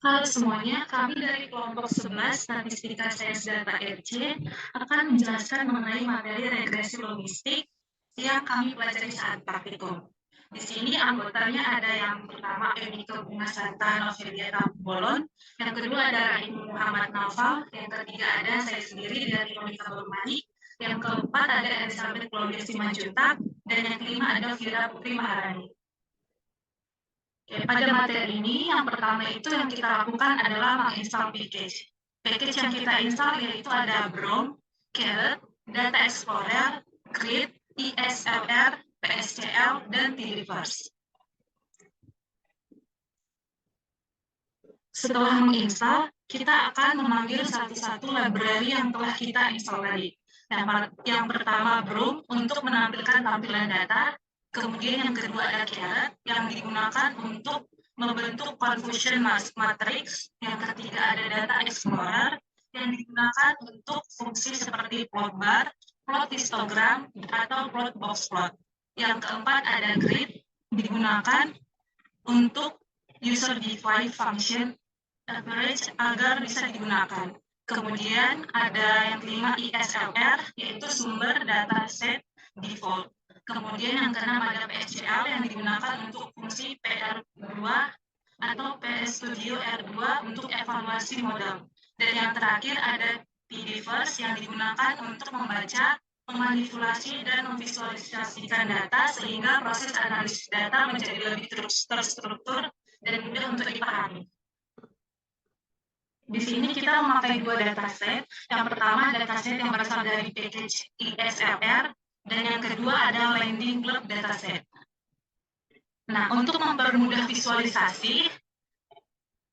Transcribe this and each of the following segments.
Halo semuanya, kami dari kelompok 11 Statistika Sains Data RC akan menjelaskan mengenai materi regresi logistik yang kami pelajari saat praktikum. Di sini anggotanya ada yang pertama Enrique Bunga Santa Novelia Bolon, yang kedua ada Rahim Muhammad Naufal, yang ketiga ada saya sendiri dari Monika Bermani, yang keempat ada Elizabeth Claudia Simanjuntak, dan yang kelima ada Vira Putri Maharani. Oke, pada materi ini, yang pertama itu yang kita lakukan adalah menginstal package. Package yang kita install yaitu ada Brom, Carrot, Data Explorer, Grid, ESLR, PSCL, dan Tdiverse. Setelah menginstal, kita akan memanggil satu-satu library yang telah kita install tadi. Yang pertama Brom untuk menampilkan tampilan data, kemudian yang kedua ada Carrot yang digunakan untuk membentuk confusion matrix, yang ketiga ada Data Explorer yang digunakan untuk fungsi seperti plot bar, plot histogram, atau plot box plot. Yang keempat ada Grid digunakan untuk user defined function average agar bisa digunakan. Kemudian ada yang kelima ESLR, yaitu sumber dataset default. Kemudian yang keenam ada PSCL yang digunakan untuk fungsi PR2 atau PS Studio R2 untuk evaluasi model. Dan yang terakhir ada Tdiverse yang digunakan untuk membaca, memanipulasi, dan memvisualisasikan data sehingga proses analisis data menjadi lebih terstruktur dan mudah untuk dipahami. Di sini kita memakai dua dataset. Yang pertama dataset yang berasal dari package ESLR dan yang kedua ada landing club dataset. Nah, untuk mempermudah visualisasi,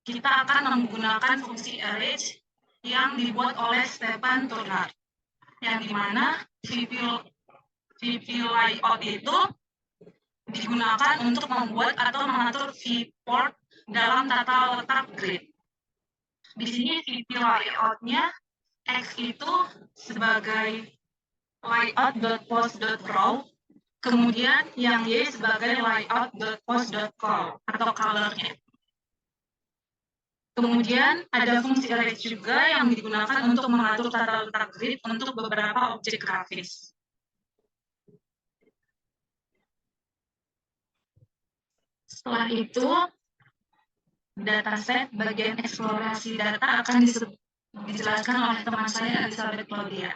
kita akan menggunakan fungsi arrange yang dibuat oleh Stefan Turner, yang dimana VP layout itu digunakan untuk membuat atau mengatur viewport dalam tata letak grid. Di sini VP layout-nya X itu sebagai layout.post.row, kemudian yang Y sebagai layout.post.call atau color-nya. Kemudian ada fungsi array juga yang digunakan untuk mengatur tata letak grid untuk beberapa objek grafis. Setelah itu, dataset bagian eksplorasi data akan dijelaskan oleh teman saya Elizabeth Claudia.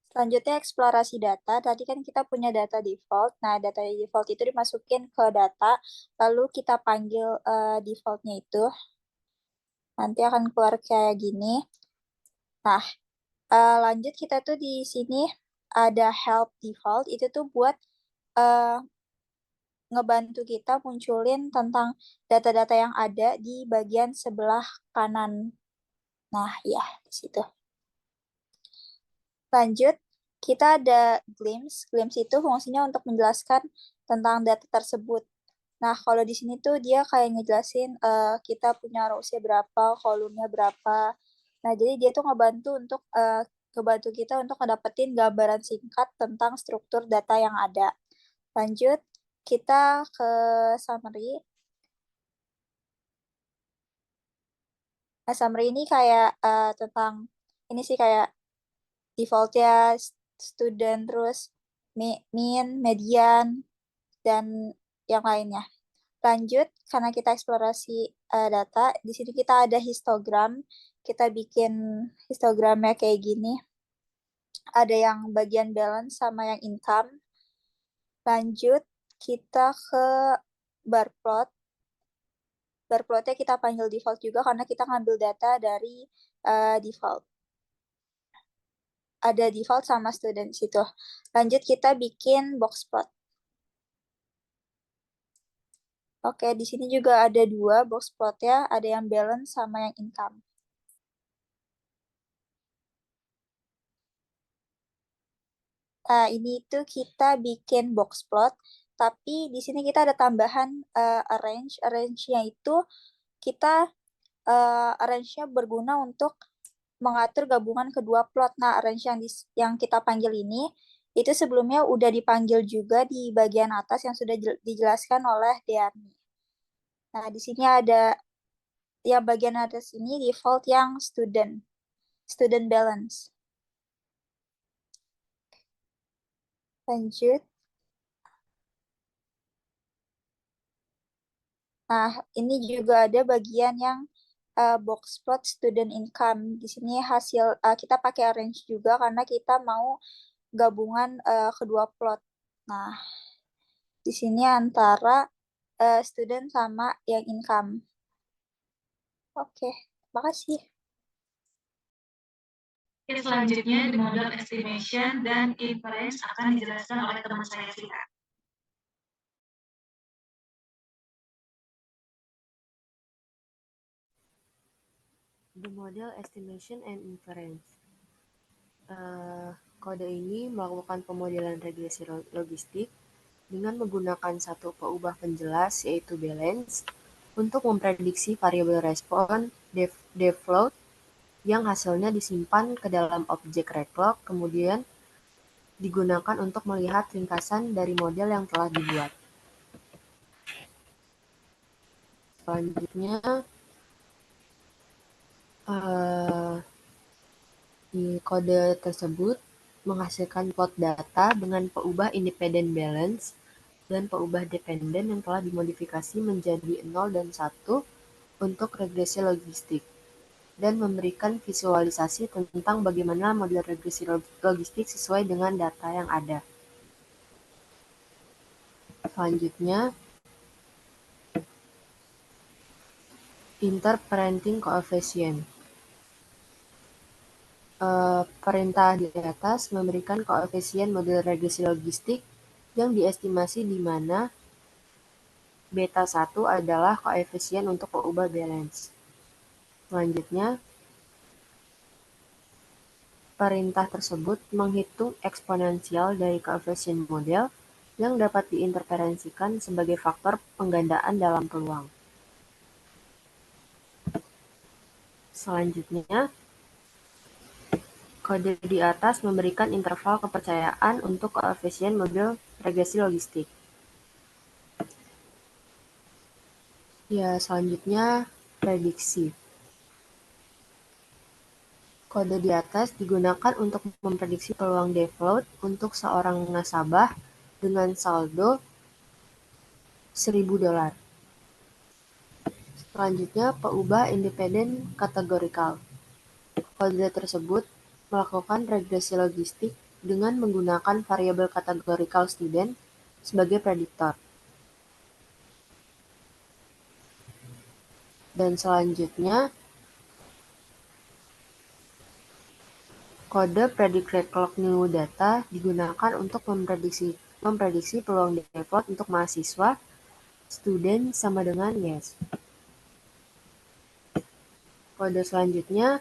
Selanjutnya eksplorasi data. Tadi kan kita punya data default. Nah, data default itu dimasukin ke data, lalu kita panggil defaultnya itu. Nanti akan keluar kayak gini. Nah, lanjut kita tuh di sini ada help default. Itu tuh buat ngebantu kita munculin tentang data-data yang ada di bagian sebelah kanan. Nah, ya, di situ. Lanjut, kita ada glimpse. Glimpse itu fungsinya untuk menjelaskan tentang data tersebut. Nah, kalau di sini tuh dia kayak ngejelasin kita punya rows-nya berapa, kolumnya berapa. Nah, jadi dia tuh ngebantu kita untuk ngedapetin gambaran singkat tentang struktur data yang ada. Lanjut, kita ke summary. Nah, summary ini kayak tentang ini sih kayak defaultnya student, terus mean, median, dan yang lainnya. Lanjut, karena kita eksplorasi data, di sini kita ada histogram. Kita bikin histogramnya kayak gini. Ada yang bagian balance sama yang income. Lanjut, kita ke bar plot. Bar plotnya kita panggil default juga karena kita ngambil data dari default. Ada default sama student situ. Lanjut kita bikin box plot. Oke, di sini juga ada dua box plot-nya, ada yang balance sama yang income. Ini tuh kita bikin box plot, tapi di sini kita ada tambahan arrange. Arrange-nya itu kita arrange-nya berguna untuk mengatur gabungan kedua plot. Nah, arrange yang kita panggil ini itu sebelumnya udah dipanggil juga di bagian atas yang sudah dijelaskan oleh Dearni. Nah, di sini ada yang bagian atas ini default yang student balance. Lanjut. Nah, ini juga ada bagian yang box plot student income. Di sini hasil kita pakai arrange juga karena kita mau gabungan kedua plot. Nah, di sini antara student sama yang income. Oke, makasih. Oke, selanjutnya di model estimation dan inference akan dijelaskan oleh teman saya Vika. The model estimation and inference. Kode ini melakukan pemodelan regresi logistik dengan menggunakan satu peubah penjelas yaitu balance untuk memprediksi variabel respon devload yang hasilnya disimpan ke dalam objek reclog, kemudian digunakan untuk melihat ringkasan dari model yang telah dibuat. Selanjutnya, di kode tersebut menghasilkan plot data dengan peubah independent balance dan peubah dependen yang telah dimodifikasi menjadi 0 dan 1 untuk regresi logistik, dan memberikan visualisasi tentang bagaimana model regresi logistik sesuai dengan data yang ada. Selanjutnya, interparenting coefficient. Perintah di atas memberikan koefisien model regresi logistik yang diestimasi di mana beta 1 adalah koefisien untuk peubah balance. Selanjutnya, perintah tersebut menghitung eksponensial dari koefisien model yang dapat diinterferensikan sebagai faktor penggandaan dalam peluang. Selanjutnya, kode di atas memberikan interval kepercayaan untuk koefisien model regresi logistik. Ya, selanjutnya prediksi. Kode di atas digunakan untuk memprediksi peluang devload untuk seorang nasabah dengan saldo $1.000. Selanjutnya, peubah independen kategorikal. Kode tersebut melakukan regresi logistik dengan menggunakan variabel kategorikal student sebagai prediktor. Dan selanjutnya, kode predict reclog new data digunakan untuk memprediksi peluang devload untuk mahasiswa, student sama dengan yes. Kode selanjutnya,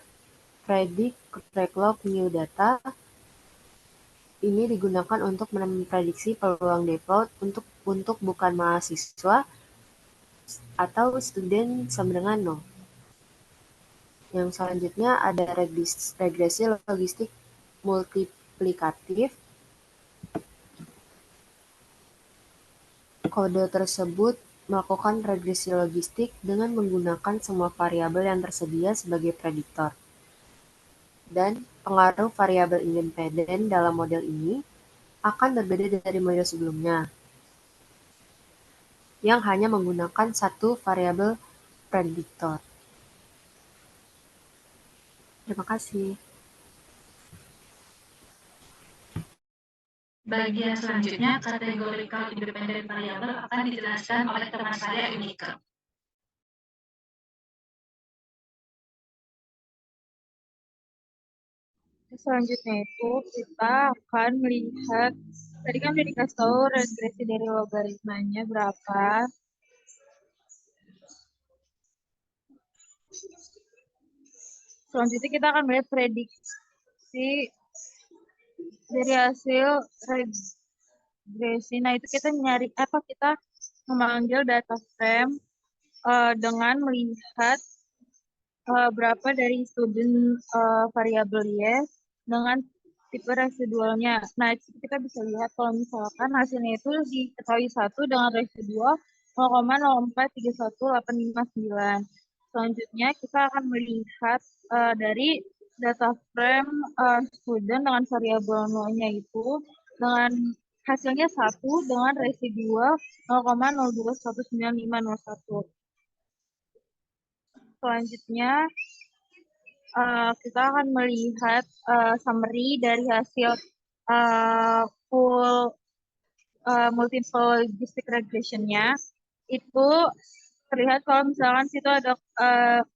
predict reclog new data, ini digunakan untuk memprediksi peluang devload untuk bukan mahasiswa atau student sama dengan 0. Yang selanjutnya ada regresi logistik multiplikatif. Kode tersebut melakukan regresi logistik dengan menggunakan semua variabel yang tersedia sebagai prediktor. Dan pengaruh variabel independen dalam model ini akan berbeda dari model sebelumnya, yang hanya menggunakan satu variabel prediktor. Terima kasih. Bagian selanjutnya, categorical independent variable akan dijelaskan oleh teman saya Unike. Selanjutnya itu kita akan melihat, tadi kan udah dikasih tahu regresi dari logaritmanya berapa. Selanjutnya kita akan melihat prediksi dari hasil regresi. Nah, itu kita nyari kita memanggil data frame dengan melihat berapa dari student variabel yes dengan tipe residualnya. Nah, kita bisa lihat kalau misalkan hasilnya itu diketahui 1 dengan residual 0,0431859. Selanjutnya kita akan melihat dari data frame student dengan variabel no-nya itu dengan hasilnya 1 dengan residual 0,021951. Selanjutnya kita akan melihat summary dari hasil full multiple logistic regression-nya. Itu terlihat kalau misalkan situ ada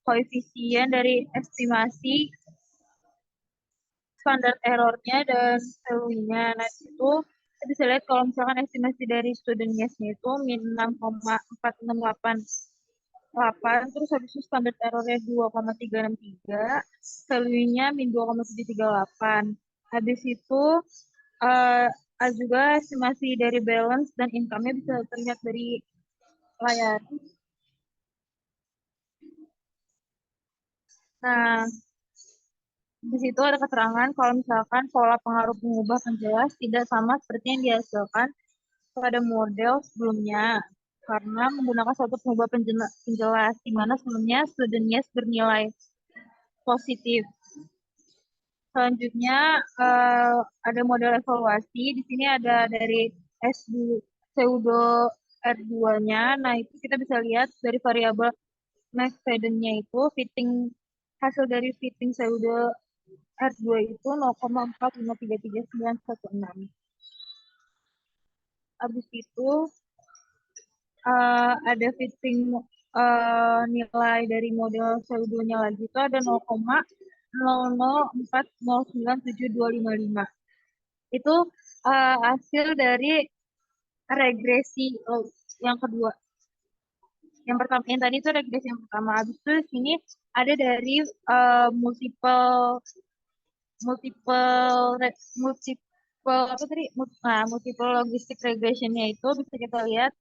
koefisien dari estimasi standar error-nya dan value-nya. Nah, itu kita bisa lihat kalau misalkan estimasi dari student yes-nya itu min 6,468, terus habis itu standar error-nya 2,363, value-nya min 2,738. Habis itu juga estimasi dari balance dan income-nya bisa terlihat dari layar. Nah, di situ ada keterangan kalau misalkan pola pengaruh pengubah penjelas tidak sama seperti yang dihasilkan pada model sebelumnya karena menggunakan suatu pengubah penjelas di mana sebelumnya student yes bernilai positif. Selanjutnya ada model evaluasi. Di sini ada dari pseudo R2-nya. Nah, itu kita bisa lihat dari variabel max nya itu hasil dari fitting pseudo R2 itu 0,4533916. Habis itu ada fitting nilai dari model pseudonya lagi itu ada 0,004097255. Itu hasil dari regresi yang kedua. Yang pertama, yang tadi itu regresi yang pertama. Habis itu di sini ada dari multiple logistic regression-nya itu bisa kita lihat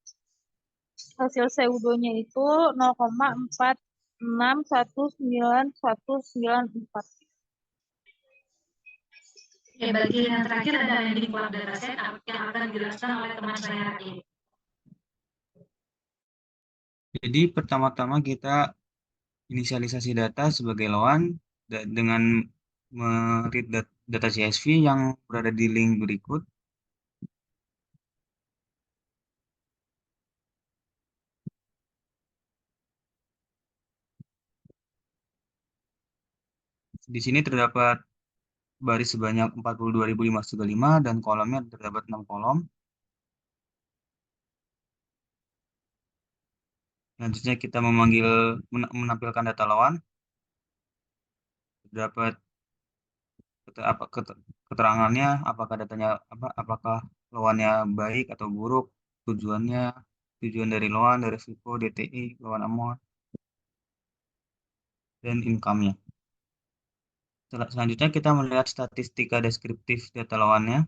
hasil pseudonya itu 0,46199194. Ya, bagian yang terakhir ada landing cloud dataset yang akan dijelaskan oleh teman saya Radim. Jadi pertama-tama kita inisialisasi data sebagai lawan dengan meread data CSV yang berada di link berikut. Di sini terdapat baris sebanyak 42.535 dan kolomnya terdapat 6 kolom. Selanjutnya kita menampilkan data lawan. Terdapat keterangannya, apakah datanya apakah lawannya baik atau buruk, tujuan dari lawan, dari risiko, DTI, lawan amount, dan income-nya. Selanjutnya kita melihat statistika deskriptif data lawannya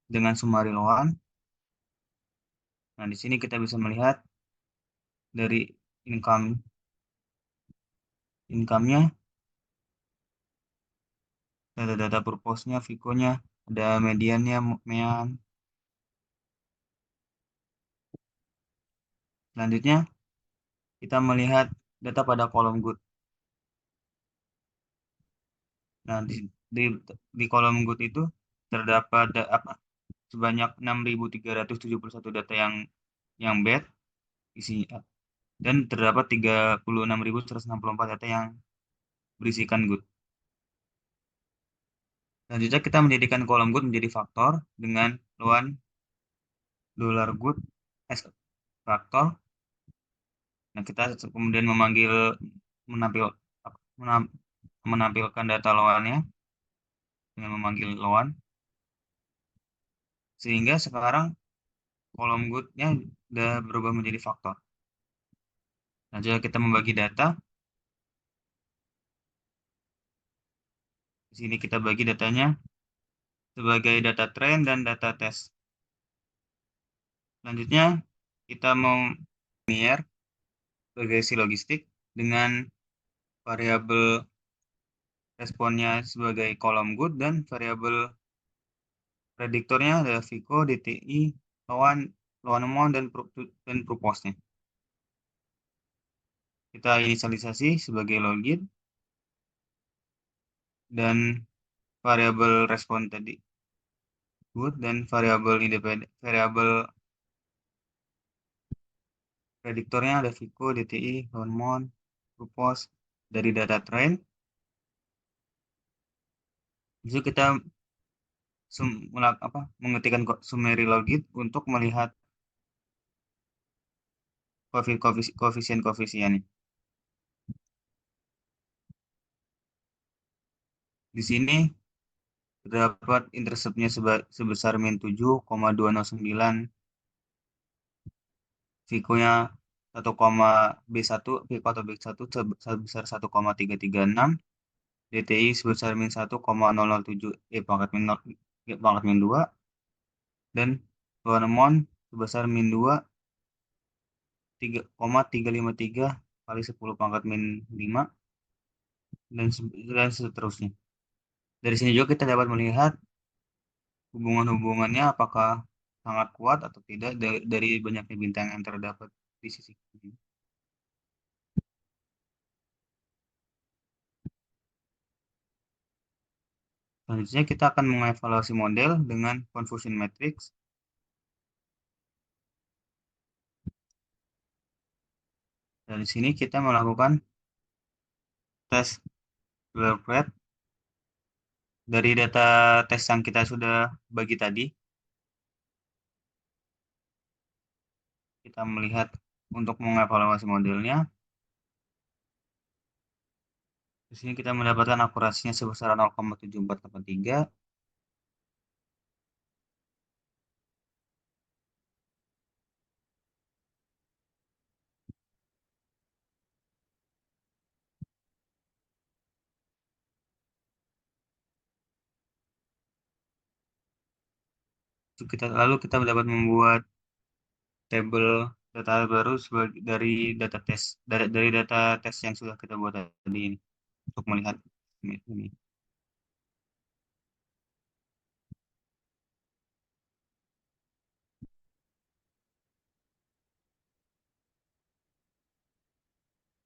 dengan summary lawan. Nah, di sini kita bisa melihat dari income-nya, data purpose-nya, FICO-nya, ada mediannya, mean. Selanjutnya, kita melihat data pada kolom good. Nah, di kolom good itu terdapat sebanyak 6.371 data yang bad isinya, dan terdapat 36.164 data yang berisikan good. Selanjutnya kita menjadikan kolom good menjadi faktor dengan lawan $good as faktor. Nah, kita kemudian menampilkan data lawannya dengan memanggil lawan, sehingga sekarang kolom good-nya sudah berubah menjadi faktor. Nah, jika kita membagi data, di sini kita bagi datanya sebagai data trend dan data test. Selanjutnya, kita mau linear regresi logistik dengan variabel responnya sebagai kolom good dan variabel prediktornya adalah FICO, DTI, lawan amount, dan purpose-nya. kita inisialisasi sebagai login dan variabel respon tadi good dan variabel independen, variabel prediktornya ada Vico, DTI, hormon, Rupos dari data train. Bisa kita mengetikkan summary logit untuk melihat koefisien-koefisiennya. Di sini terdapat interceptnya sebesar min 7,209, Vico-nya 1,B1, Vico atau B1 sebesar 1,336, DTI sebesar min 1,007 pangkat min 2, dan hormon sebesar min 2, 3,353 kali 10 pangkat min 5, dan seterusnya. Dari sini juga kita dapat melihat hubungan-hubungannya apakah sangat kuat atau tidak dari banyaknya bintang yang terdapat di sisi kiri. Selanjutnya kita akan mengevaluasi model dengan confusion matrix. Dari sini kita melakukan tes Blur rate dari data tes yang kita sudah bagi tadi. Kita melihat untuk mengevaluasi modelnya. Di sini kita mendapatkan akurasinya sebesar 0,7483. Lalu kita dapat membuat tabel data baru dari data tes yang sudah kita buat tadi ini untuk melihat ini.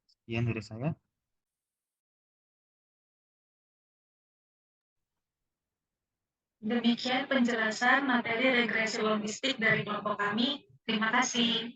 Sekian dari saya. Demikian penjelasan materi regresi logistik dari kelompok kami. Terima kasih.